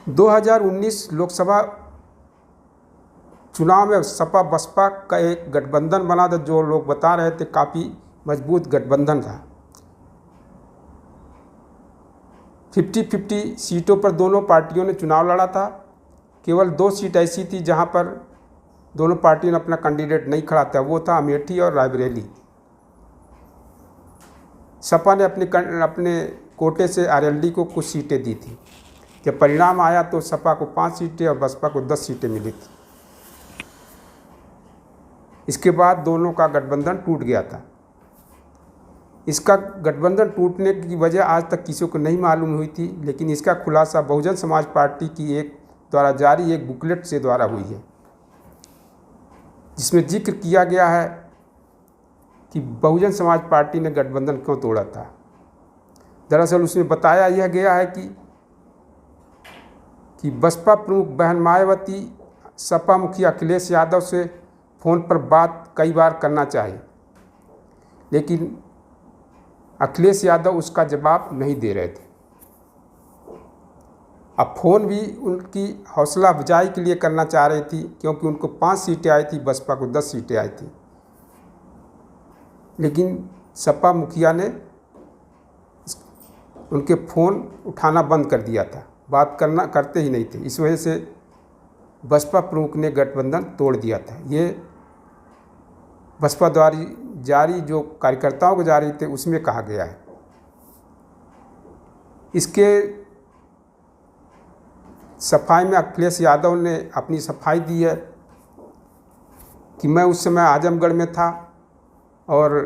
2019 लोकसभा चुनाव में सपा बसपा का एक गठबंधन बना था, जो लोग बता रहे थे काफ़ी मजबूत गठबंधन था। 50-50 सीटों पर दोनों पार्टियों ने चुनाव लड़ा था। केवल 2 सीट ऐसी थी जहां पर दोनों पार्टियों ने अपना कैंडिडेट नहीं खड़ा था, वो था अमेठी और रायबरेली। सपा ने अपने कोटे से आरएलडी को कुछ सीटें दी थी। जब परिणाम आया तो सपा को 5 सीटें और बसपा को 10 सीटें मिली थी। इसके बाद दोनों का गठबंधन टूट गया था। इसका गठबंधन टूटने की वजह आज तक किसी को नहीं मालूम हुई थी, लेकिन इसका खुलासा बहुजन समाज पार्टी की एक द्वारा जारी एक बुकलेट से द्वारा हुई है, जिसमें जिक्र किया गया है कि बहुजन समाज पार्टी ने गठबंधन क्यों तोड़ा था। दरअसल उसमें बताया यह गया है कि बसपा प्रमुख बहन मायावती सपा मुखिया अखिलेश यादव से फ़ोन पर बात कई बार करना चाहे, लेकिन अखिलेश यादव उसका जवाब नहीं दे रहे थे। अब फ़ोन भी उनकी हौसला अफजाई के लिए करना चाह रही थी, क्योंकि उनको 5 सीटें आई थी, बसपा को 10 सीटें आई थी। लेकिन सपा मुखिया ने उनके फ़ोन उठाना बंद कर दिया था, बात करते ही नहीं थे। इस वजह से बसपा प्रमुख ने गठबंधन तोड़ दिया था। ये बसपा द्वारा जारी जो कार्यकर्ताओं को जारी थे उसमें कहा गया है। इसके सफाई में अखिलेश यादव ने अपनी सफाई दी है कि मैं उस समय आजमगढ़ में था और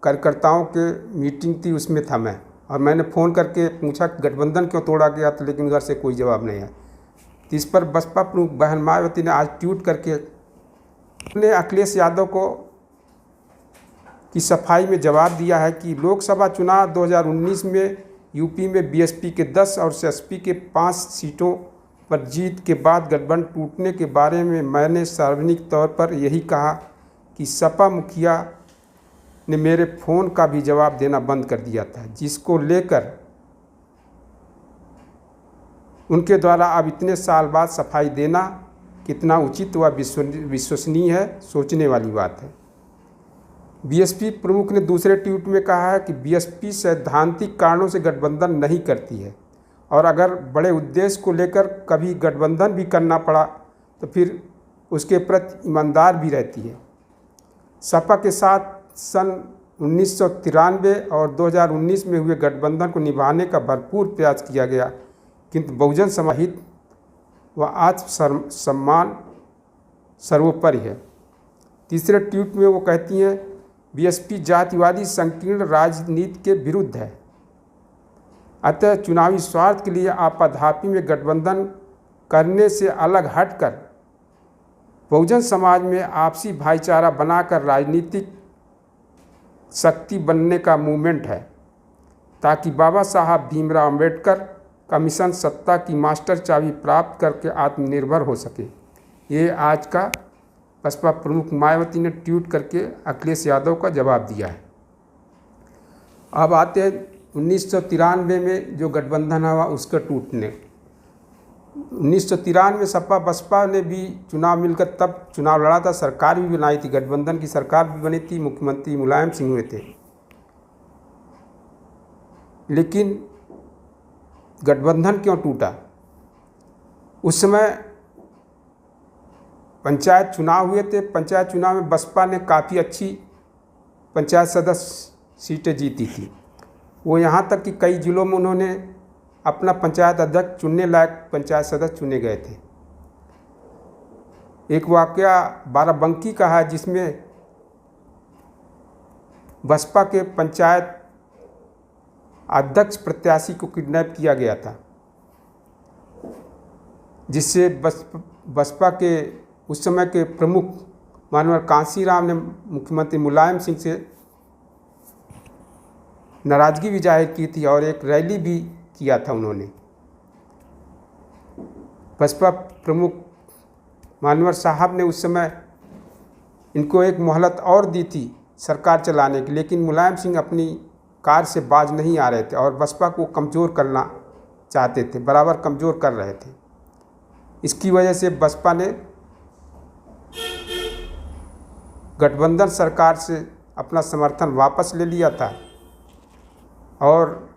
कार्यकर्ताओं के मीटिंग थी, उसमें था मैं, और मैंने फ़ोन करके पूछा कि गठबंधन क्यों तोड़ा गया था, लेकिन उधर से कोई जवाब नहीं आया। तो इस पर बसपा प्रमुख बहन मायावती ने आज ट्वीट करके अपने अखिलेश यादव को की सफाई में जवाब दिया है कि लोकसभा चुनाव 2019 में यूपी में बीएसपी के 10 और एसपी के 5 सीटों पर जीत के बाद गठबंधन टूटने के बारे में मैंने सार्वजनिक तौर पर यही कहा कि सपा मुखिया ने मेरे फ़ोन का भी जवाब देना बंद कर दिया था, जिसको लेकर उनके द्वारा अब इतने साल बाद सफाई देना कितना उचित व विश्वसनीय है, सोचने वाली बात है। बीएसपी प्रमुख ने दूसरे ट्वीट में कहा है कि बीएसपी सैद्धांतिक कारणों से गठबंधन नहीं करती है, और अगर बड़े उद्देश्य को लेकर कभी गठबंधन भी करना पड़ा तो फिर उसके प्रति ईमानदार भी रहती है। सपा के साथ सन 1993 और 2019 में हुए गठबंधन को निभाने का भरपूर प्रयास किया गया, किंतु बहुजन समाज हित व आत्म सम्मान सर्वोपरि है। तीसरे ट्वीट में वो कहती हैं, बीएसपी जातिवादी संकीर्ण राजनीति के विरुद्ध है, अतः चुनावी स्वार्थ के लिए आपाधापी में गठबंधन करने से अलग हटकर बहुजन समाज में आपसी भाईचारा बनाकर राजनीतिक शक्ति बनने का मूवमेंट है, ताकि बाबा साहब भीमराव अम्बेडकर का मिशन सत्ता की मास्टर चाबी प्राप्त करके आत्मनिर्भर हो सके। ये आज का बसपा प्रमुख मायावती ने ट्वीट करके अखिलेश यादव का जवाब दिया है। अब आते हैं 1993 में जो गठबंधन हुआ उसका टूटने। 1993 में सपा बसपा ने भी चुनाव मिलकर तब चुनाव लड़ा था, सरकार भी बनाई थी, गठबंधन की सरकार भी बनी थी, मुख्यमंत्री मुलायम सिंह हुए थे। लेकिन गठबंधन क्यों टूटा? उस समय पंचायत चुनाव हुए थे। पंचायत चुनाव में बसपा ने काफ़ी अच्छी पंचायत सदस्य सीटें जीती थी। वो यहाँ तक कि कई जिलों में उन्होंने अपना पंचायत अध्यक्ष चुनने लायक पंचायत सदस्य चुने गए थे। एक वाकया बाराबंकी का है, जिसमें बसपा के पंचायत अध्यक्ष प्रत्याशी को किडनैप किया गया था, जिससे बसपा के उस समय के प्रमुख मानवर कांसीराम ने मुख्यमंत्री मुलायम सिंह से नाराज़गी भी जाहिर की थी और एक रैली भी किया था उन्होंने। बसपा प्रमुख मानवर साहब ने उस समय इनको एक मोहलत और दी थी सरकार चलाने की, लेकिन मुलायम सिंह अपनी कार से बाज नहीं आ रहे थे और बसपा को कमज़ोर करना चाहते थे, बराबर कमज़ोर कर रहे थे। इसकी वजह से बसपा ने गठबंधन सरकार से अपना समर्थन वापस ले लिया था और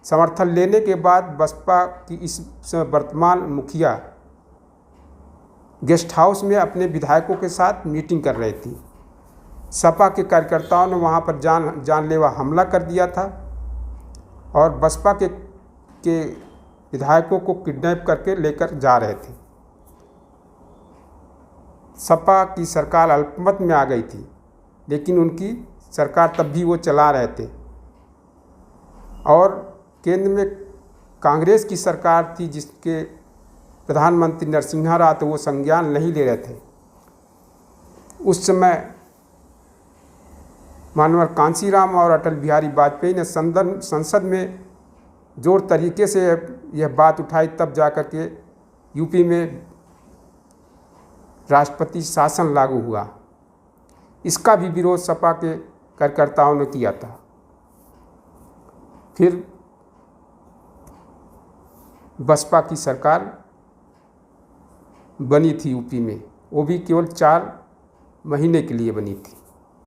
समर्थन लेने के बाद बसपा की इस समय वर्तमान मुखिया गेस्ट हाउस में अपने विधायकों के साथ मीटिंग कर रही थी। सपा के कार्यकर्ताओं ने वहां पर जानलेवा हमला कर दिया था और बसपा के विधायकों को किडनैप करके लेकर जा रहे थे। सपा की सरकार अल्पमत में आ गई थी, लेकिन उनकी सरकार तब भी वो चला रहे थे और केंद्र में कांग्रेस की सरकार थी जिसके प्रधानमंत्री नरसिम्हा राव थे, वो संज्ञान नहीं ले रहे थे। उस समय मानवर कांशीराम और अटल बिहारी वाजपेयी ने संसद में जोर तरीके से यह बात उठाई, तब जाकर के यूपी में राष्ट्रपति शासन लागू हुआ। इसका भी विरोध सपा के कार्यकर्ताओं ने किया था। फिर बसपा की सरकार बनी थी यूपी में, वो भी केवल 4 महीने के लिए बनी थी।